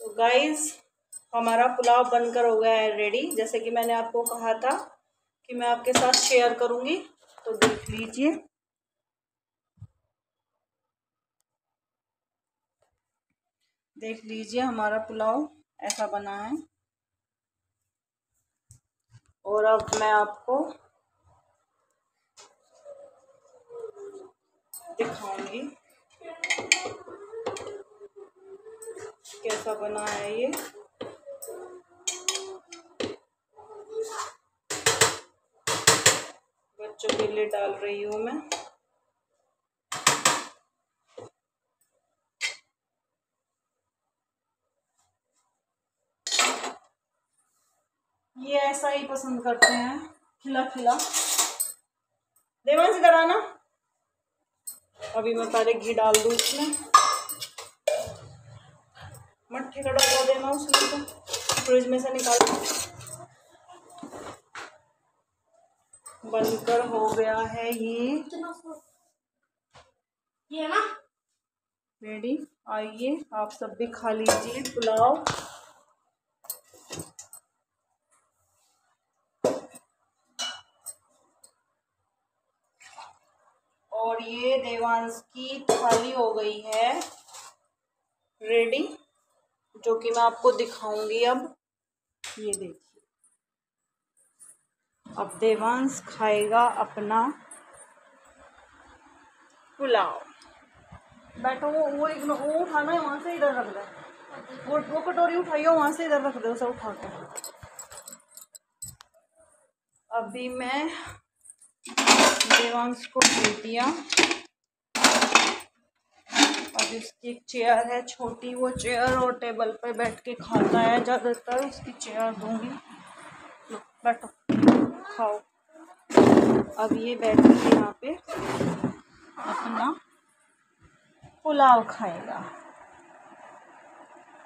तो गाइस हमारा पुलाव बनकर हो गया है रेडी, जैसे कि मैंने आपको कहा था कि मैं आपके साथ शेयर करूंगी। तो देख लीजिए, हमारा पुलाव ऐसा बना है। और अब मैं आपको दिखाऊंगी कैसा बना है ये। बच्चों के लिए डाल रही हूँ मैं। ये ऐसा ही पसंद करते हैं, खिला खिला। देवांश इधर आना। अभी मैं पहले घी डाल दूँ इसमें। मट्ठी का डब्बा देना उसमें, तो फ्रिज में से निकाल। बनकर हो गया है ये ना रेडी। आइए आप सब भी खा लीजिए पुलाव। और ये देवांश की थाली हो गई है रेडी, जो कि मैं आपको दिखाऊंगी अब। ये देखिए, अब देवांश खाएगा अपना पुलाव। बैठो, वो उठाना है वहां से, इधर रख दे। वो कटोरी उठाइयो वहां से, इधर रख दो उसे उठा कर। अभी मैं देवांश को दे दिया। अब इसकी एक चेयर है छोटी, वो चेयर और टेबल पे बैठ के खाता है ज़्यादातर, उसकी चेयर दूंगी। लो बैठो, खाओ। अब ये बैठी है यहाँ पे, अपना पुलाव खाएगा।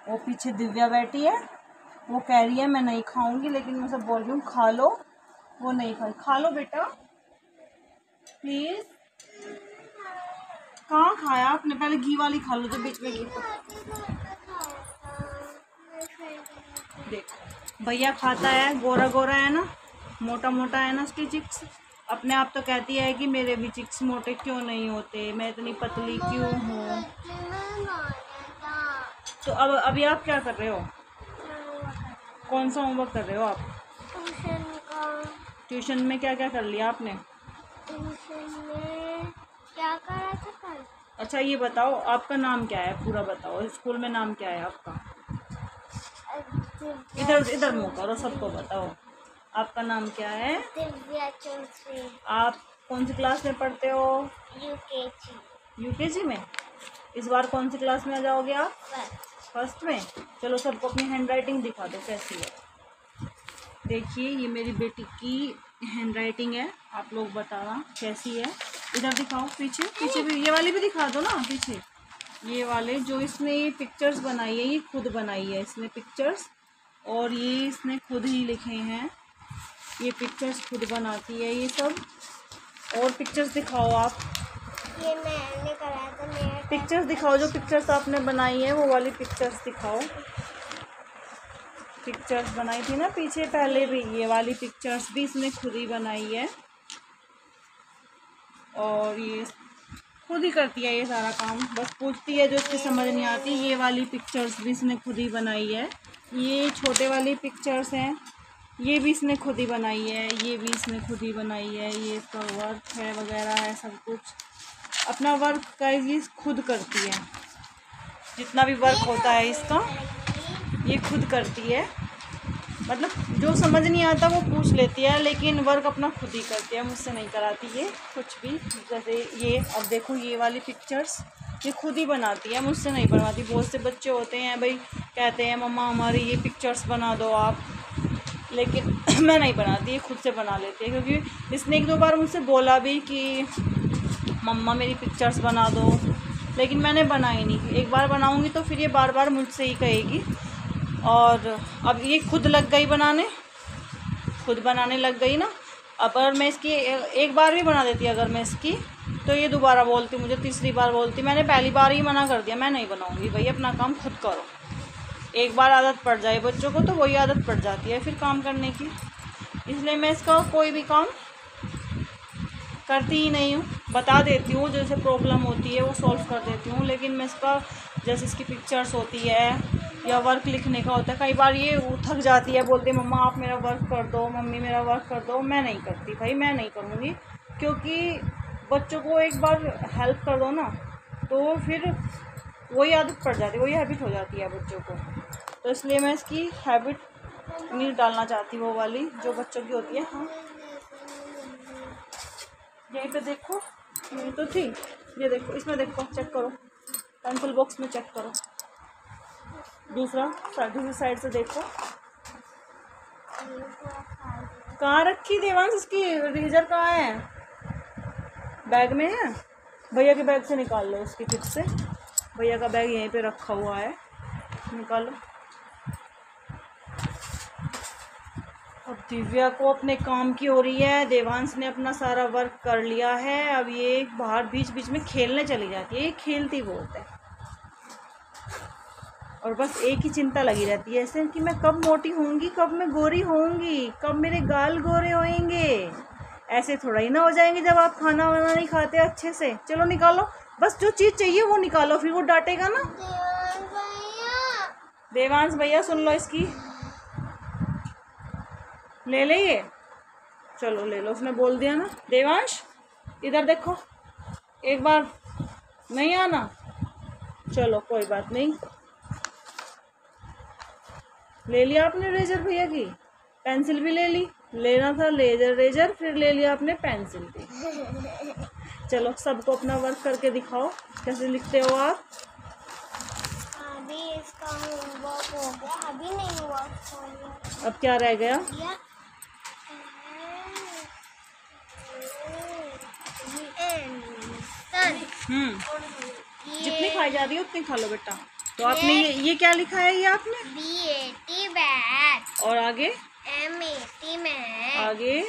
वो पीछे दिव्या बैठी है, वो कह रही है मैं नहीं खाऊंगी, लेकिन मैं सब बोल रही हूँ खा लो। वो नहीं खाई। खा लो बेटा प्लीज। कहाँ खाया आपने? पहले घी वाली खा लो, जो बीच में घी। देखो भैया खाता है, गोरा गोरा है ना, मोटा मोटा है ना उसकी चिक्स। अपने आप तो कहती है कि मेरे भी चिक्स मोटे क्यों नहीं होते, मैं इतनी पतली क्यों हूँ। तो अब अभी आप क्या कर रहे हो? कौन सा होमवर्क कर रहे हो आप? ट्यूशन में क्या क्या कर लिया आपने? ट्यूशन में क्या करा था कल? अच्छा ये बताओ, आपका नाम क्या है? पूरा बताओ, स्कूल में नाम क्या है आपका? इधर इधर मुँह करो, सबको बताओ आपका नाम क्या है? दिव्या चौधरी। आप कौन सी क्लास में पढ़ते हो? यूकेजी। यूकेजी में? इस बार कौन सी क्लास में आ जाओगे आप? फर्स्ट में। चलो सबको अपनी हैंड राइटिंग दिखा दो कैसी है। देखिए ये मेरी बेटी की हैंड राइटिंग है, आप लोग बताना कैसी है। इधर दिखाओ, पीछे पीछे भी, ये वाली भी दिखा दो ना पीछे। ये वाले जो इसने ये पिक्चर्स बनाई है, ये खुद बनाई है इसने पिक्चर्स, और ये इसने खुद ही लिखे हैं। ये पिक्चर्स खुद बनाती है ये सब। और पिक्चर्स दिखाओ आप। ये मैंने कराया था, मेरा पिक्चर्स दिखाओ, जो पिक्चर्स आपने बनाई है वो वाली पिक्चर्स दिखाओ। पिक्चर्स बनाई थी ना पीछे पहले भी, ये वाली पिक्चर्स भी इसने खुद ही बनाई है। और ये खुद ही करती है ये सारा काम, बस पूछती है जो उसकी समझ नहीं आती। ये वाली पिक्चर्स भी इसने खुद ही बनाई है। ये छोटे वाली पिक्चर्स हैं, ये भी इसने खुद ही बनाई है। ये भी इसने खुद ही बनाई है। ये इसका वर्क है वगैरह है, सब कुछ अपना वर्क का ये खुद करती है। जितना भी वर्क होता है इसका ये खुद करती है। मतलब जो समझ नहीं आता वो पूछ लेती है, लेकिन वर्क अपना खुद ही करती है, मुझसे नहीं कराती ये कुछ भी। जैसे ये अब देखो, ये वाली पिक्चर्स ये खुद ही बनाती है, मुझसे नहीं बनवाती। बहुत से बच्चे होते हैं भाई, कहते हैं मम्मा हमारी ये पिक्चर्स बना दो आप, लेकिन मैं नहीं बनाती, ये खुद से बना लेती है। क्योंकि इसने एक दो बार मुझसे बोला भी कि मम्मा मेरी पिक्चर्स बना दो, लेकिन मैंने बनाई नहीं। एक बार बनाऊंगी तो फिर ये बार बार मुझसे ही कहेगी। और अब ये खुद लग गई बनाने, खुद बनाने लग गई ना। अब अगर मैं इसकी एक बार भी बना देती अगर मैं इसकी, तो ये दोबारा बोलती मुझे, तीसरी बार बोलती। मैंने पहली बार ही मना कर दिया, मैं नहीं बनाऊंगी भाई, अपना काम खुद करो। एक बार आदत पड़ जाए बच्चों को तो वही आदत पड़ जाती है फिर काम करने की। इसलिए मैं इसका कोई भी काम करती ही नहीं हूँ, बता देती हूँ जैसे प्रॉब्लम होती है वो सॉल्व कर देती हूँ, लेकिन मैं इसका जैसे इसकी पिक्चर्स होती है या वर्क लिखने का होता है, कई बार ये थक जाती है, बोलती है मम्मा आप मेरा वर्क कर दो, मम्मी मेरा वर्क कर दो। मैं नहीं करती भाई, मैं नहीं करूँगी, क्योंकि बच्चों को एक बार हेल्प कर दो ना तो फिर वही आदत पड़ जाती है, वही हैबिट हो जाती है बच्चों को। तो इसलिए मैं इसकी हैबिट नहीं डालना चाहती वो वाली जो बच्चों की होती है। हाँ यहीं पे देखो, यहीं तो थी, ये देखो इसमें देखो, चेक करो पेंसिल बॉक्स में, चेक करो दूसरी साइड से देखो। कहाँ रखी देवांश, इसकी रेजर कहाँ है? बैग में है, भैया के बैग से निकाल लो उसकी फिर से, भैया का बैग यहीं पे रखा हुआ है, निकालो। अब दिव्या को अपने काम की हो रही है, देवांश ने अपना सारा वर्क कर लिया है, अब ये बाहर बीच बीच में खेलने चली जाती है, ये खेलती बहुत है और बस एक ही चिंता लगी रहती है ऐसे कि मैं कब मोटी होंगी, कब मैं गोरी होंगी, कब मेरे गाल गोरे होंगे। ऐसे थोड़ा ही ना हो जाएंगे जब आप खाना वाना नहीं खाते अच्छे से। चलो निकालो, बस जो चीज़ चाहिए वो निकालो, फिर वो डांटेगा ना। देवांश भैया सुन लो इसकी, ले ले ये, चलो ले लो, उसने बोल दिया ना। देवांश इधर देखो, एक बार नहीं आना, चलो कोई बात नहीं। ले लिया आपने रेजर भैया की, पेंसिल भी ले ली, लेना था रेजर फिर ले लिया आपने पेंसिल भी। चलो सबको अपना वर्क करके दिखाओ, कैसे लिखते हो आप। अभी इसका होमवर्क हो गया, अभी नहीं हुआ। अब क्या रह गया? जितनी खाई जा रही है उतनी खा लो बेटा। तो आपने ये क्या लिखा है? ये आपने BAT बैट, और आगे MAT मैट, आगे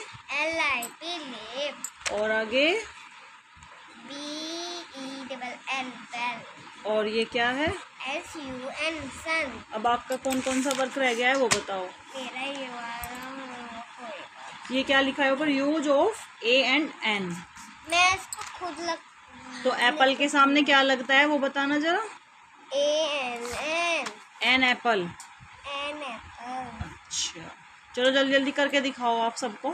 LIP लिप, और आगे BELL बेल, और ये क्या है? SUN सन। अब आपका कौन कौन सा वर्क रह गया है वो बताओ। मेरा ये वाला होगा। ये क्या लिखा है ऊपर? Use of A and N। मैं इसको खुद तो एप्पल के सामने क्या लगता है वो बताना जरा। ANN, N Apple. N Apple. अच्छा चलो जल्दी जल्दी करके दिखाओ आप सबको,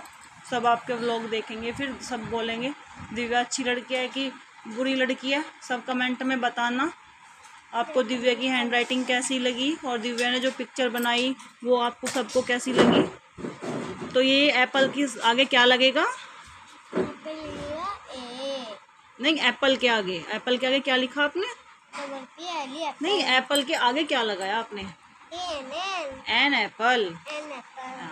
सब आपके व्लॉग देखेंगे फिर सब बोलेंगे दिव्या अच्छी लड़की है कि बुरी लड़की है। सब कमेंट में बताना आपको दिव्या की हैंडराइटिंग कैसी लगी और दिव्या ने जो पिक्चर बनाई वो आपको सबको कैसी लगी। तो ये एप्पल की आगे क्या लगेगा? नहीं एप्पल के आगे, एप्पल के आगे क्या लिखा आपने? नहीं एप्पल के आगे क्या लगाया आपने? An apple.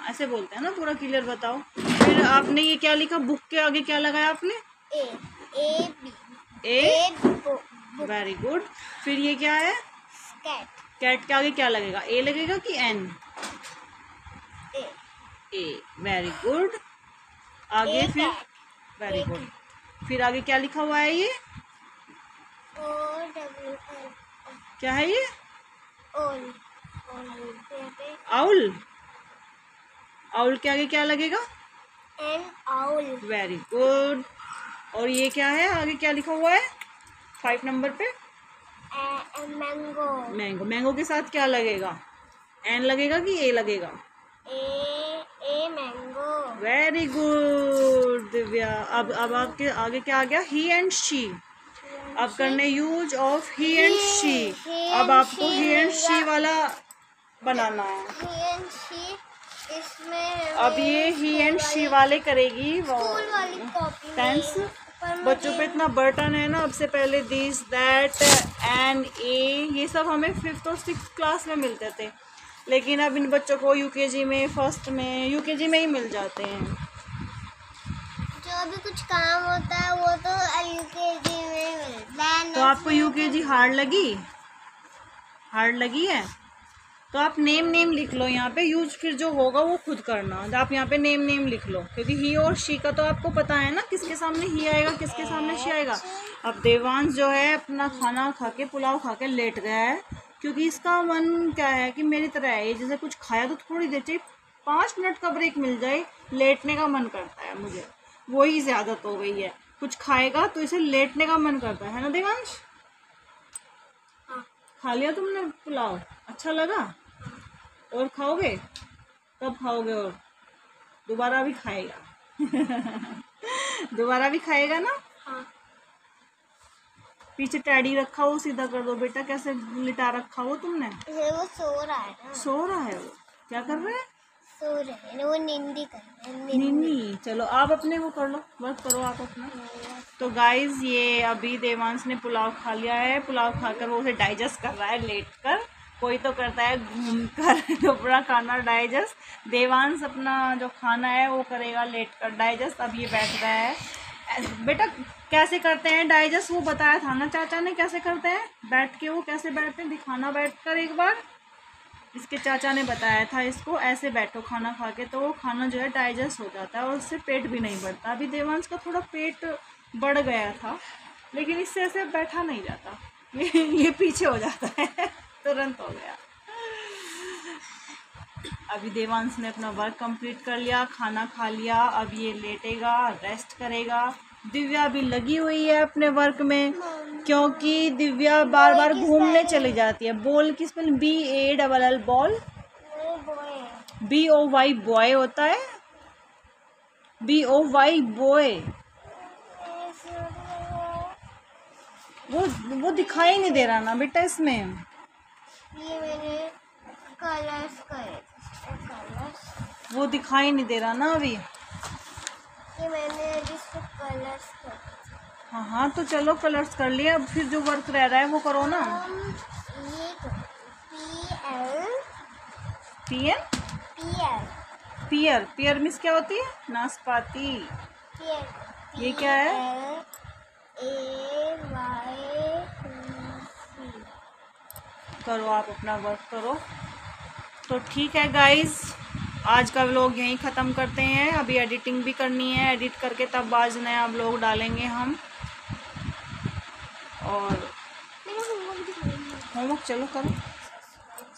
ऐसे बोलते हैं ना, पूरा क्लियर बताओ। फिर आपने ये क्या लिखा? बुक के आगे क्या लगाया आपने? ए। Very good. फिर ये क्या है? कैट के आगे क्या लगेगा? ए लगेगा कि एन? ए। Very good. आगे फिर वेरी गुड। फिर आगे क्या लिखा हुआ है? ये क्या है? ये आउल। आउल के आगे क्या लगेगा? N owl. Very good. और ये क्या है? आगे क्या लिखा हुआ है 5 नंबर पे? मैंगो। मैंगो। मैंगो के साथ क्या लगेगा? एन लगेगा कि ए लगेगा? A mango. Very good Divya. अब आपके आगे क्या आ गया? ही एंड शी। अब करने use of he and she. अब आपको ही एंड शी वाला बनाना है। ही एंड शी इसमें अब ये ही एंड शी वाले करेगी वो टेंस। बच्चों पे इतना बर्टन है ना, अब से पहले दिस दैट एंड ए ये सब हमें 5th और 6th क्लास में मिलते थे, लेकिन अब इन बच्चों को यूकेजी में, फर्स्ट में, यूकेजी में ही मिल जाते हैं। जो भी कुछ काम होता है वो तो यूकेजी में मिलता है। तो आपको यूकेजी हार्ड लगी? हार्ड लगी है तो आप नेम लिख लो यहाँ पे। यूज फिर जो होगा वो खुद करना। आप यहाँ पे नेम लिख लो, क्योंकि ही और शी का तो आपको पता है ना, किसके सामने ही आएगा किसके सामने शी आएगा। अब देवांश जो है अपना खाना खा के, पुलाव खा के लेट गया है, क्योंकि इसका मन क्या है कि मेरी तरह है, जैसे कुछ खाया तो थोड़ी देर चाहिए, 5 मिनट का ब्रेक मिल जाए, लेटने का मन करता है मुझे, वही से आदत हो गई है। कुछ खाएगा तो इसे लेटने का मन करता है ना देवांश? हाँ। खा लिया तुमने पुलाव? अच्छा लगा? और खाओगे? कब खाओगे? और दोबारा भी खाएगा? दोबारा भी खाएगा ना? हाँ। पीछे टैडी रखा हो, सीधा कर दो बेटा। कैसे लिटा रखा हो तुमने? वो सो रहा है ना। सो रहा है वो? क्या कर रहा है? सो रहे हैं, वो नींदी कर रहे हैं। नीनी। चलो आप अपने वो कर लो, बस करो आप अपना। तो गाइज ये अभी देवांश ने पुलाव खा लिया है। पुलाव खाकर वो उसे डाइजेस्ट कर रहा है लेट कर। कोई तो करता है घूम कर तो पूरा खाना डाइजेस्ट। देवांश अपना जो खाना है वो करेगा लेट कर डाइजेस्ट। अब ये बैठ रहा है। बेटा कैसे करते हैं डाइजेस्ट, वो बताया था ना चाचा ने कैसे करते हैं बैठ के। वो कैसे बैठते हैं दिखाना बैठ कर एक बार। इसके चाचा ने बताया था इसको, ऐसे बैठो खाना खा के, तो वो खाना जो है डाइजेस्ट हो जाता है और उससे पेट भी नहीं बढ़ता। अभी देवांश का थोड़ा पेट बढ़ गया था, लेकिन इससे ऐसे बैठा नहीं जाता, ये पीछे हो जाता है तुरंत हो गया। अभी देवांश ने अपना वर्क कंप्लीट कर लिया, खाना खा लिया। अब ये लेटेगा, रेस्ट करेगा। दिव्या भी लगी हुई है अपने वर्क में, क्योंकि दिव्या बार बार घूमने चली जाती है। बॉल की spelling BALL ball, BOY boy होता है, BOY बॉय। वो दिखाई नहीं दे रहा ना बेटा इसमें। ये मैंने कलर्स करे थे, कलर्स। वो दिखाई नहीं दे रहा ना अभी। ये मैंने जिसको कलर्स करे थे। हाँ हाँ तो चलो कलर्स कर लिया। अब फिर जो वर्क रह रहा है वो करो ना। ये पियर। पियर मिस क्या होती है? नाशपाती। ये क्या है? करो आप अपना वर्क करो। तो ठीक है गाइज, आज का व्लॉग यहीं ख़त्म करते हैं। अभी एडिटिंग भी करनी है, एडिट करके तब आज नया व्लॉग डालेंगे हम। और होमवर्क चलो करो,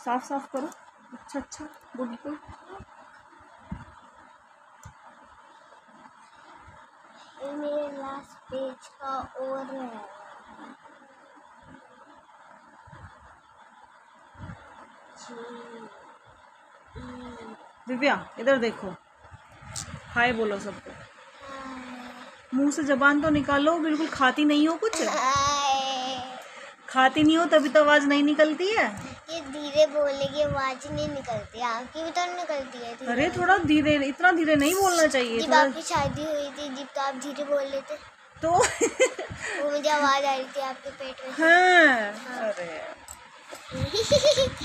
साफ साफ करो। अच्छा गुड गुड। मेरे लास्ट पेज का और है। दिव्या इधर देखो, हाय बोलो सबको। मुंह से जबान तो निकालो, बिल्कुल खाती नहीं हो कुछ? खाती नहीं हो तभी तो आवाज नहीं निकलती है। ये धीरे बोलने की आवाज नहीं निकलती, आपकी भी तो निकलती है धीरे। अरे थोड़ा धीरे, इतना धीरे नहीं बोलना चाहिए। जब आपकी शादी हुई थी, जब तो आप धीरे बोल रहे थे तो वो मुझे आवाज आ रही थी आपके पेट में। हाँ। अरे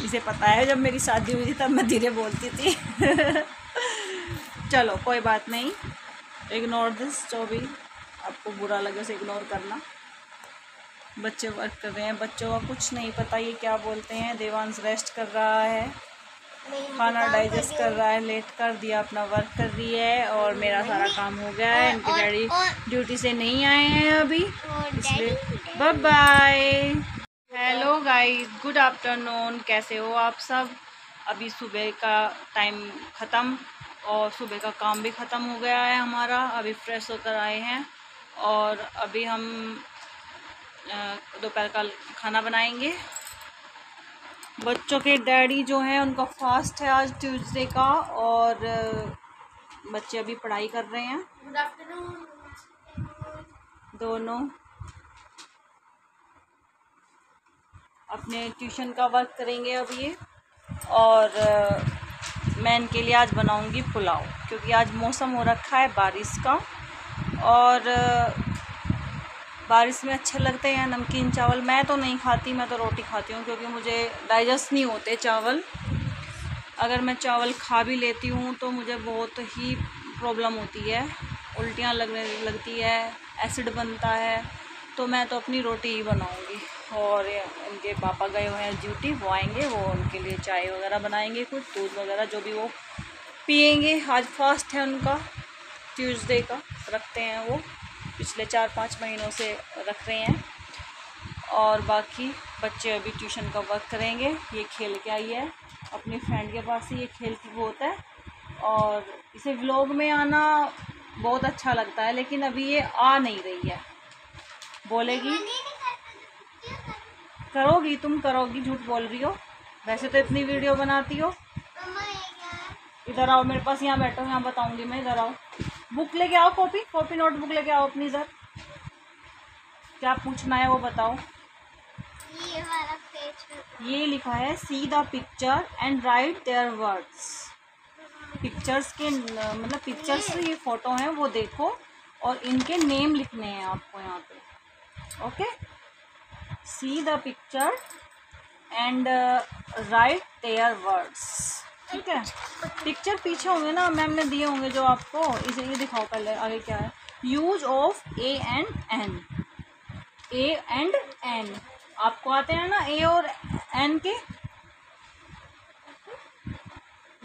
इसे पता है जब मेरी शादी हुई थी तब मैं धीरे बोलती थी। चलो कोई बात नहीं, इग्नोर दिस। जो भी आपको बुरा लगे उसे इग्नोर करना। बच्चे वर्क कर रहे हैं, बच्चों का कुछ नहीं पता ये क्या बोलते हैं। देवांश रेस्ट कर रहा है, खाना डाइजेस्ट कर रहा है, लेट कर दिया, अपना वर्क कर रही है। और मेरा सारा काम हो गया है। इनके डैडी ड्यूटी से नहीं आए हैं अभी, इसलिए bye bye. Hello guys, good afternoon. कैसे हो आप सब? अभी सुबह का टाइम ख़त्म और सुबह का काम भी ख़त्म हो गया है हमारा। अभी फ्रेश होकर आए हैं और अभी हम दोपहर का खाना बनाएंगे। बच्चों के डैडी जो हैं उनका फास्ट है आज ट्यूसडे का, और बच्चे अभी पढ़ाई कर रहे हैं। Good afternoon. दोनों अपने ट्यूशन का वर्क करेंगे अब ये। और मैं इनके लिए आज बनाऊंगी पुलाव, क्योंकि आज मौसम हो रखा है बारिश का, और बारिश में अच्छे लगते हैं नमकीन चावल। मैं तो नहीं खाती, मैं तो रोटी खाती हूँ, क्योंकि मुझे डाइजेस्ट नहीं होते चावल। अगर मैं चावल खा भी लेती हूँ तो मुझे बहुत ही प्रॉब्लम होती है, उल्टियाँ लगने लगती है, एसिड बनता है। तो मैं तो अपनी रोटी ही बनाऊँगी। और इनके पापा गए हुए हैं ड्यूटी, वो आएंगे, वो उनके लिए चाय वगैरह बनाएंगे, कुछ दूध वगैरह जो भी वो पिएंगे। आज फास्ट है उनका, ट्यूसडे का रखते हैं वो, पिछले 4-5 महीनों से रख रहे हैं। और बाकी बच्चे अभी ट्यूशन का वर्क करेंगे। ये खेल के आई है अपनी फ्रेंड के पास से, ये खेलती बहुत है और इसे व्लॉग में आना बहुत अच्छा लगता है, लेकिन अभी ये आ नहीं रही है। बोलेगी करोगी, तुम करोगी, झूठ बोल रही हो, वैसे तो इतनी वीडियो बनाती हो। इधर आओ मेरे पास, यहाँ बैठो, यहाँ बताऊंगी मैं, इधर आओ। बुक लेके आओ, कॉपी नोटबुक लेके आओ अपनी। इधर क्या पूछना है वो बताओ। ये वाला पेज ये लिखा है see the picture and right their words. Pictures के मतलब पिक्चर्स ये फोटो हैं वो देखो और इनके नेम लिखने हैं आपको यहाँ पे। Okay, see the picture and right their words. ठीक है, पिक्चर पीछे होंगे ना, मैम ने दिए होंगे जो आपको। इसे ये दिखाओ पहले, आगे क्या है। Use of a and an. A and an आपको आते हैं ना, ए और एन के।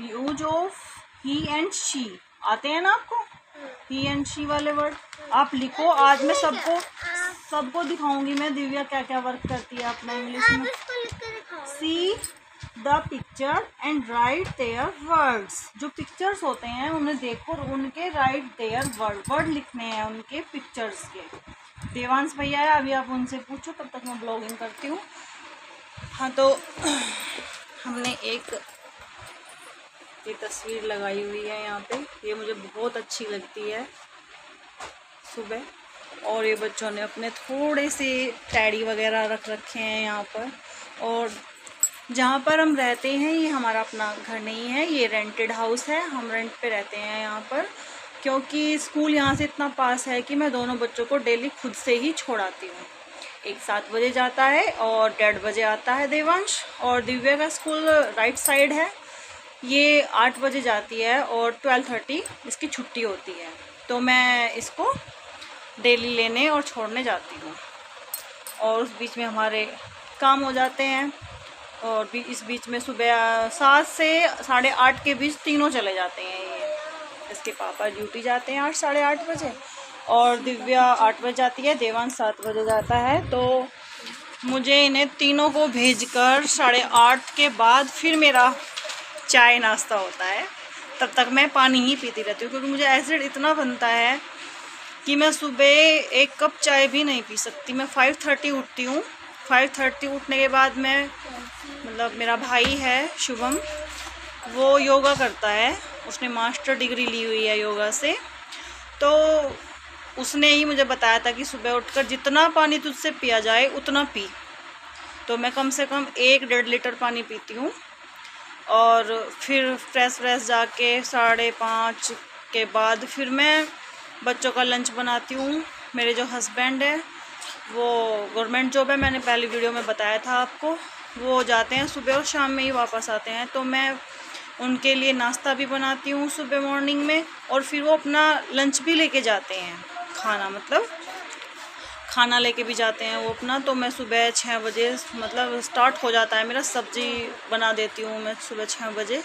Use of he and she आते हैं ना आपको, ही एंड शी वाले वर्ड आप लिखो। आज मैं सबको दिखाऊंगी मैं दिव्या क्या क्या वर्क करती है अपना इंग्लिश में। See the picture and right their words. जो पिक्चर्स होते हैं उन्हें देखो और उनके राइट देयर वर्ड लिखने हैं उनके पिक्चर्स के। देवांश भैया है, अभी आप उनसे पूछो, तब तक मैं ब्लॉगिंग करती हूँ। हाँ, तो हमने एक ये तस्वीर लगाई हुई है यहाँ पे, ये मुझे बहुत अच्छी लगती है सुबह। और ये बच्चों ने अपने थोड़े से टैडी वगैरह रख रखे हैं यहाँ पर। और जहाँ पर हम रहते हैं ये हमारा अपना घर नहीं है, ये रेंटेड हाउस है, हम रेंट पे रहते हैं यहाँ पर। क्योंकि स्कूल यहाँ से इतना पास है कि मैं दोनों बच्चों को डेली खुद से ही छोड़ाती हूँ। एक 7 बजे जाता है और 1:30 बजे आता है देवांश। और दिव्या का स्कूल राइट साइड है, ये 8 बजे जाती है और 12:30 इसकी छुट्टी होती है। तो मैं इसको डेली लेने और छोड़ने जाती हूँ और उस बीच में हमारे काम हो जाते हैं। और भी इस बीच में सुबह 7 से 8:30 के बीच तीनों चले जाते हैं। ये इसके पापा ड्यूटी जाते हैं 8 साढ़े 8 बजे और दिव्या 8 बजे जाती है, देवांश 7 बजे जाता है। तो मुझे इन्हें तीनों को भेजकर 8:30 के बाद फिर मेरा चाय नाश्ता होता है। तब तक मैं पानी ही पीती रहती हूँ क्योंकि मुझे एसिड इतना बनता है कि मैं सुबह 1 कप चाय भी नहीं पी सकती। मैं 5:30 उठती हूँ। 5:30 उठने के बाद मैं मतलब मेरा भाई है शुभम, वो योगा करता है, उसने मास्टर डिग्री ली हुई है योगा से। तो उसने ही मुझे बताया था कि सुबह उठकर जितना पानी तुझसे पिया जाए उतना पी। तो मैं कम से कम 1-1.5 लीटर पानी पीती हूँ। और फिर फ्रेश जाके 5:30 के बाद फिर मैं बच्चों का लंच बनाती हूँ। मेरे जो हस्बैंड है वो गवर्नमेंट जॉब है, मैंने पहली वीडियो में बताया था आपको। वो जाते हैं सुबह और शाम में ही वापस आते हैं। तो मैं उनके लिए नाश्ता भी बनाती हूँ सुबह मॉर्निंग में और फिर वो अपना लंच भी लेके जाते हैं, खाना लेके भी जाते हैं वो अपना। तो मैं सुबह 6 बजे मतलब स्टार्ट हो जाता है मेरा, सब्जी बना देती हूँ मैं सुबह 6 बजे।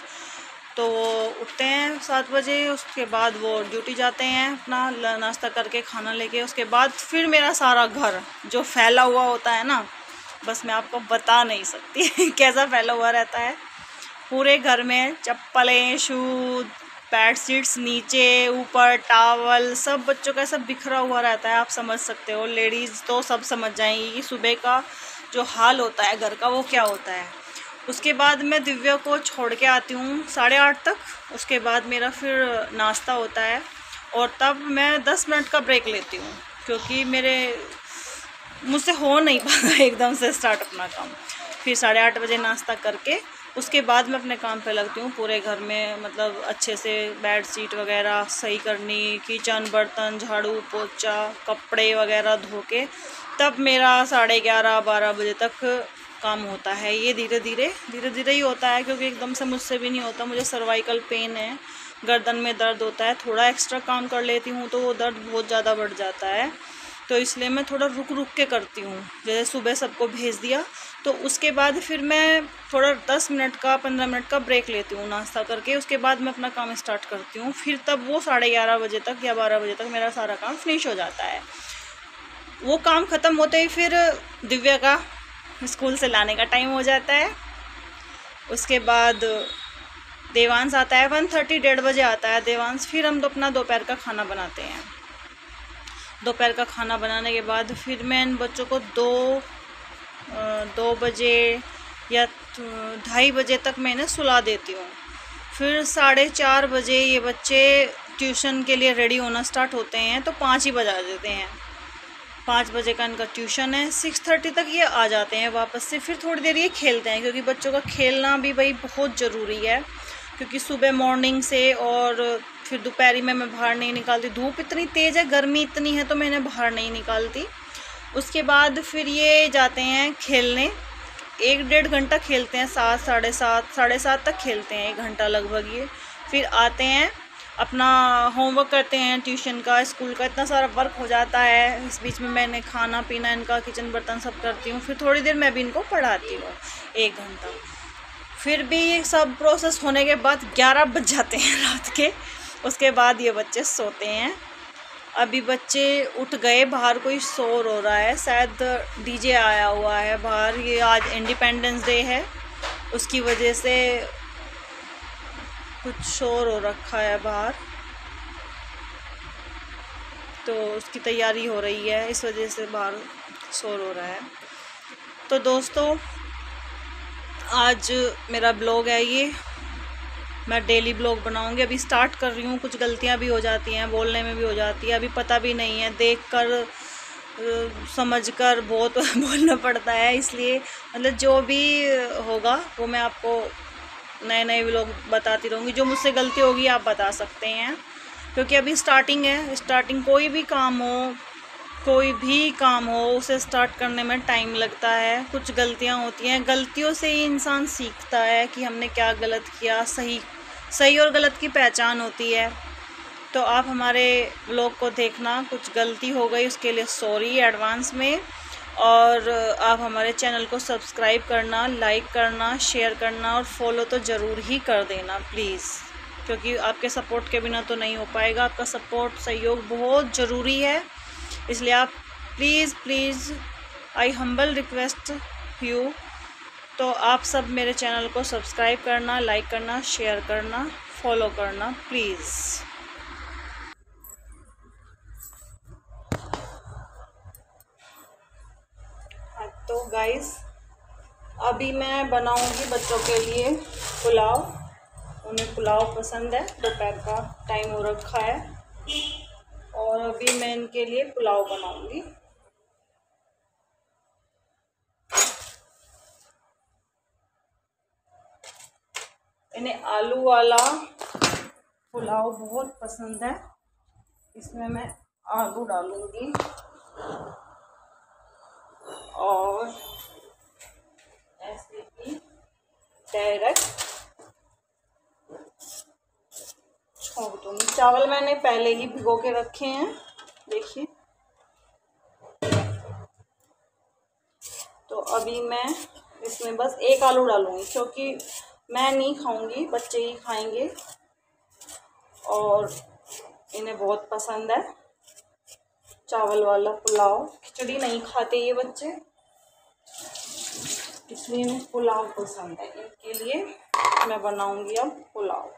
तो वो उठते हैं 7 बजे, उसके बाद वो ड्यूटी जाते हैं अपना नाश्ता करके खाना लेके। उसके बाद फिर मेरा सारा घर जो फैला हुआ होता है ना, बस मैं आपको बता नहीं सकती कैसा फैला हुआ रहता है। पूरे घर में चप्पलें, शूज, बेडशीट्स नीचे ऊपर, टावल, सब बच्चों का सब बिखरा हुआ रहता है। आप समझ सकते हो, लेडीज़ तो सब समझ जाएंगी कि सुबह का जो हाल होता है घर का वो क्या होता है। उसके बाद मैं दिव्या को छोड़ के आती हूँ 8:30 तक। उसके बाद मेरा फिर नाश्ता होता है और तब मैं 10 मिनट का ब्रेक लेती हूँ क्योंकि मुझसे हो नहीं पाता एकदम से स्टार्ट अपना काम। फिर 8:30 बजे नाश्ता करके उसके बाद मैं अपने काम पे लगती हूँ। पूरे घर में मतलब अच्छे से बेड शीट वगैरह सही करनी, किचन, बर्तन, झाड़ू पोछा, कपड़े वगैरह धो के, तब मेरा 11:30-12 बजे तक काम होता है। ये धीरे धीरे ही होता है क्योंकि एकदम से मुझसे भी नहीं होता। मुझे सर्वाइकल पेन है, गर्दन में दर्द होता है। थोड़ा एक्स्ट्रा काम कर लेती हूँ तो वो दर्द बहुत ज़्यादा बढ़ जाता है, तो इसलिए मैं थोड़ा रुक के करती हूँ। जैसे सुबह सबको भेज दिया तो उसके बाद फिर मैं थोड़ा 10 मिनट का 15 मिनट का ब्रेक लेती हूँ नाश्ता करके। उसके बाद मैं अपना काम स्टार्ट करती हूँ। फिर तब वो 11:30 बजे तक या 12 बजे तक मेरा सारा काम फिनिश हो जाता है। वो काम ख़त्म होते ही फिर दिव्या का स्कूल से लाने का टाइम हो जाता है। उसके बाद देवांश आता है 1:30 1:30 बजे आता है देवांश। फिर हम तो अपना दोपहर का खाना बनाते हैं। दोपहर का खाना बनाने के बाद फिर मैं इन बच्चों को 2 बजे या 2:30 बजे तक मैं इन्हें सुला देती हूँ। फिर 4:30 बजे ये बच्चे ट्यूशन के लिए रेडी होना स्टार्ट होते हैं, तो 5 ही बजा देते हैं। 5 बजे का इनका ट्यूशन है। 6:30 तक ये आ जाते हैं वापस से। फिर थोड़ी देर ये खेलते हैं, क्योंकि बच्चों का खेलना भी भाई बहुत ज़रूरी है। क्योंकि सुबह मॉर्निंग से और फिर दोपहरी में मैं बाहर नहीं निकालती, धूप इतनी तेज़ है, गर्मी इतनी है, तो मैं इन्हें बाहर नहीं निकालती। उसके बाद फिर ये जाते हैं खेलने। 1-1.5 घंटा खेलते हैं, 7 साढ़े सात तक खेलते हैं, 1 घंटा लगभग ये। फिर आते हैं, अपना होमवर्क करते हैं, ट्यूशन का, स्कूल का, इतना सारा वर्क हो जाता है। इस बीच में मैंने खाना पीना इनका, किचन बर्तन सब करती हूँ। फिर थोड़ी देर मैं भी इनको पढ़ाती हूँ, 1 घंटा। फिर भी ये सब प्रोसेस होने के बाद 11 बज जाते हैं रात के। उसके बाद ये बच्चे सोते हैं। अभी बच्चे उठ गए, बाहर कोई शोर हो रहा है, शायद डीजे आया हुआ है बाहर। ये आज इंडिपेंडेंस डे है, उसकी वजह से कुछ शोर हो रखा है बाहर, तो उसकी तैयारी हो रही है, इस वजह से बाहर शोर हो रहा है। तो दोस्तों, आज मेरा ब्लॉग है ये। मैं डेली ब्लॉग बनाऊंगी। अभी स्टार्ट कर रही हूँ, कुछ गलतियाँ भी हो जाती हैं, बोलने में भी हो जाती है, अभी पता भी नहीं है, देखकर समझकर बहुत बोलना पड़ता है। इसलिए मतलब जो भी होगा वो मैं आपको नए नए व्लॉग बताती रहूँगी। जो मुझसे गलती होगी आप बता सकते हैं, क्योंकि अभी स्टार्टिंग है। स्टार्टिंग कोई भी काम हो, उसे स्टार्ट करने में टाइम लगता है, कुछ गलतियाँ होती हैं। गलतियों से ही इंसान सीखता है कि हमने क्या गलत किया। सही और गलत की पहचान होती है। तो आप हमारे व्लॉग को देखना, कुछ गलती हो गई उसके लिए सॉरी एडवांस में। और आप हमारे चैनल को सब्सक्राइब करना, लाइक करना, शेयर करना और फॉलो तो ज़रूर ही कर देना प्लीज़, क्योंकि आपके सपोर्ट के बिना तो नहीं हो पाएगा। आपका सपोर्ट, सहयोग बहुत ज़रूरी है। इसलिए आप please I humble request you, तो आप सब मेरे चैनल को सब्सक्राइब करना, लाइक करना, शेयर करना, फॉलो करना प्लीज़। तो गाइस, अभी मैं बनाऊंगी बच्चों के लिए पुलाव। उन्हें पुलाव पसंद है, दोपहर का टाइम हो रखा है, और अभी मैं इनके लिए पुलाव बनाऊंगी। इन्हें आलू वाला पुलाव बहुत पसंद है, इसमें मैं आलू डालूंगी और ऐसे ही डायरेक्ट छोड़ दूंगी। चावल मैंने पहले ही भिगो के रखे हैं, देखिए। तो अभी मैं इसमें बस 1 आलू डालूंगी, क्योंकि मैं नहीं खाऊंगी, बच्चे ही खाएंगे और इन्हें बहुत पसंद है चावल वाला पुलाव। खिचड़ी नहीं खाते ये बच्चे, इसलिए इन्हें पुलाव पसंद है। इनके लिए मैं बनाऊंगी अब पुलाव,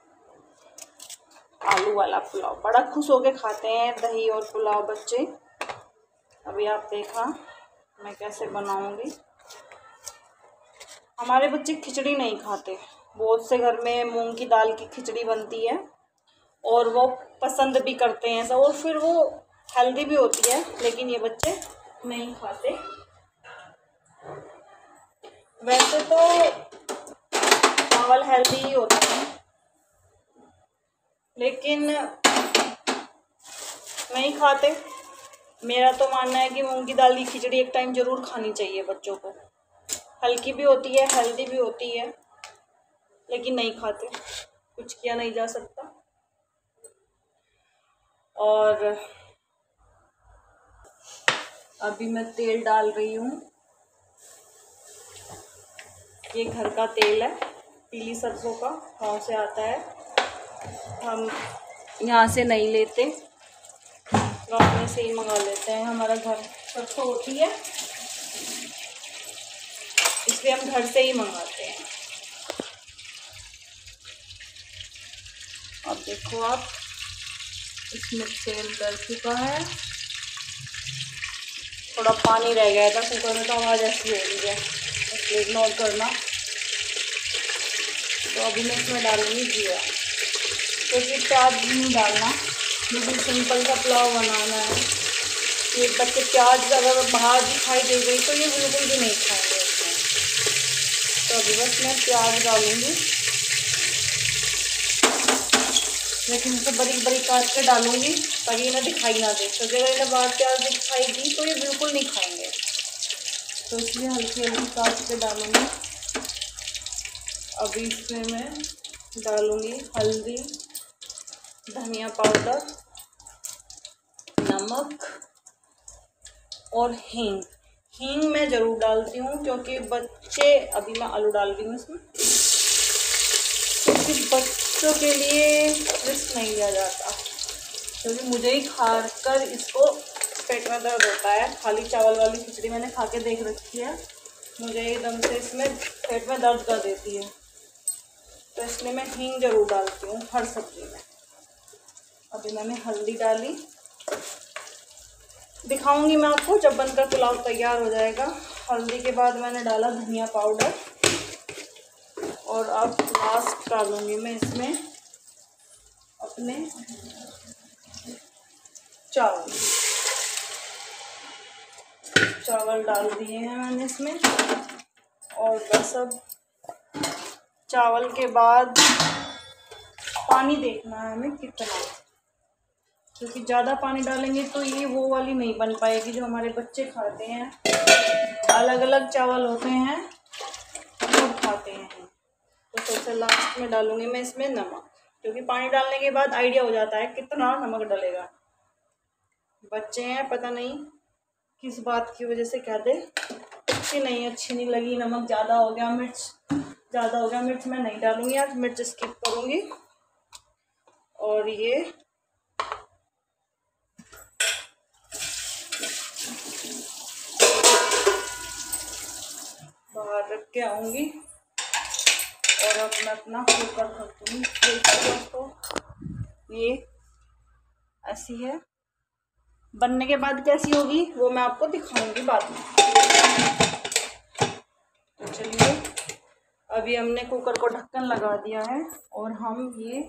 आलू वाला पुलाव। बड़ा खुश होके खाते हैं दही और पुलाव बच्चे। अभी आप देखा मैं कैसे बनाऊंगी। हमारे बच्चे खिचड़ी नहीं खाते। बहुत से घर में मूंग की दाल की खिचड़ी बनती है और वो पसंद भी करते हैं सब, और फिर वो हेल्दी भी होती है, लेकिन ये बच्चे नहीं खाते। वैसे तो चावल हेल्दी ही होते हैं, लेकिन नहीं खाते। मेरा तो मानना है कि मूंग की दाल की खिचड़ी एक टाइम ज़रूर खानी चाहिए बच्चों को। हल्की भी होती है, हेल्दी भी होती है, लेकिन नहीं खाते, कुछ किया नहीं जा सकता। और अभी मैं तेल डाल रही हूँ। ये घर का तेल है, पीली सरसों का, गाँव से आता है। हम यहाँ से नहीं लेते, गाँव में से ही मंगा लेते हैं। हमारा घर सबको होती है, इसलिए हम घर से ही मंगाते हैं। अब देखो आप, इसमें तेल डल चुका है, थोड़ा पानी रह गया था कुकर में तो आवाज़ ऐसी हो रही है, इसलिए इग्नोर करना। तो अभी मैं इसमें डालूंगी जीरा, क्योंकि प्याज भी नहीं डालना, बिल्कुल सिंपल सा पुलाव बनाना है। ये बच्चे प्याज अगर बाहर दिखाई दे गई तो ये बिल्कुल भी नहीं खाएंगे इसमें। तो अभी बस मैं प्याज डालूंगी, लेकिन इसे बारीक बारीक काट के डालूंगी ताकि इन्हें दिखाई ना दे। तो अगर इन्हें बाहर प्याज दिखाई दी तो ये बिल्कुल नहीं खाएंगे, तो इसलिए हल्की हल्की काट के डालूंगी। अभी इसमें मैं डालूंगी हल्दी, धनिया पाउडर, नमक और हींग। हींग मैं ज़रूर डालती हूँ क्योंकि बच्चे, अभी मैं आलू डाल रही हूँ इसमें, क्योंकि बच्चों के लिए रिस्क नहीं लिया जाता, क्योंकि मुझे ही खा कर इसको पेट में दर्द होता है। खाली चावल वाली खिचड़ी मैंने खा के देख रखी है, मुझे एकदम से इसमें पेट में दर्द कर देती है, तो इसलिए मैं हींग ज़रूर डालती हूँ हर सब्ज़ी में। अभी मैंने हल्दी डाली, दिखाऊंगी मैं आपको जब बनकर पुलाव तैयार हो जाएगा। हल्दी के बाद मैंने डाला धनिया पाउडर, और अब लास्ट डालूंगी मैं इसमें अपने चावल डाल दिए हैं मैंने इसमें। और बस अब चावल के बाद पानी देखना है हमें कितना, क्योंकि ज़्यादा पानी डालेंगे तो ये वो वाली नहीं बन पाएगी जो हमारे बच्चे खाते हैं। अलग अलग चावल होते हैं, सब खाते हैं। तो सबसे लास्ट में डालूंगी मैं इसमें नमक, क्योंकि पानी डालने के बाद आइडिया हो जाता है कितना नमक डलेगा। बच्चे हैं, पता नहीं किस बात की वजह से कहते कि नहीं अच्छी नहीं लगी, नमक ज़्यादा हो गया, मिर्च ज़्यादा हो गया। मिर्च मैं नहीं डालूंगी आज, मिर्च स्किप करूँगी। और ये बाहर रख के आऊँगी और अब मैं अपना कुकर कर दूँगी। दोस्तों ये ऐसी है, बनने के बाद कैसी होगी वो मैं आपको दिखाऊंगी बाद में। तो चलिए, अभी हमने कुकर को ढक्कन लगा दिया है और हम ये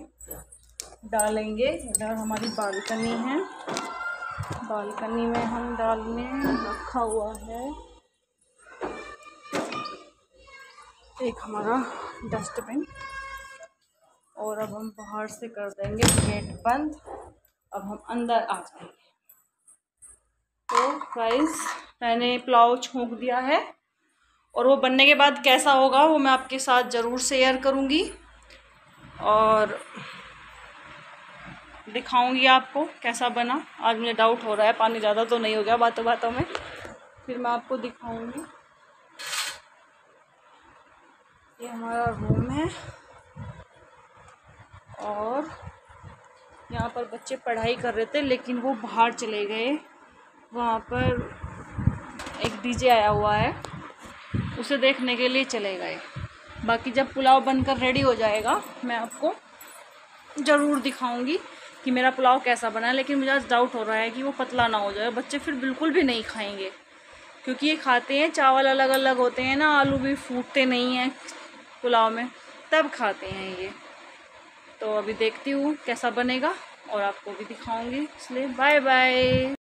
डालेंगे। इधर हमारी बालकनी है, बालकनी में हम डालने रखा हुआ है एक हमारा डस्टबिन। और अब हम बाहर से कर देंगे गेट बंद, अब हम अंदर आ जाएंगे। तो गाइस, मैंने पुलाव छोंक दिया है और वो बनने के बाद कैसा होगा वो मैं आपके साथ ज़रूर शेयर करूँगी और दिखाऊंगी आपको कैसा बना। आज मुझे डाउट हो रहा है पानी ज़्यादा तो नहीं हो गया बातों बातों में, फिर मैं आपको दिखाऊंगी। ये हमारा रूम है और यहाँ पर बच्चे पढ़ाई कर रहे थे, लेकिन वो बाहर चले गए। वहाँ पर एक डीजे आया हुआ है, उसे देखने के लिए चले गए। बाकी जब पुलाव बनकर रेडी हो जाएगा मैं आपको ज़रूर दिखाऊंगी कि मेरा पुलाव कैसा बना है। लेकिन मुझे आज डाउट हो रहा है कि वो पतला ना हो जाए, बच्चे फिर बिल्कुल भी नहीं खाएंगे, क्योंकि ये खाते हैं चावल अलग अलग होते हैं ना, आलू भी फूटते नहीं हैं पुलाव में, तब खाते हैं ये। तो अभी देखती हूँ कैसा बनेगा और आपको भी दिखाऊंगी, इसलिए बाय बाय।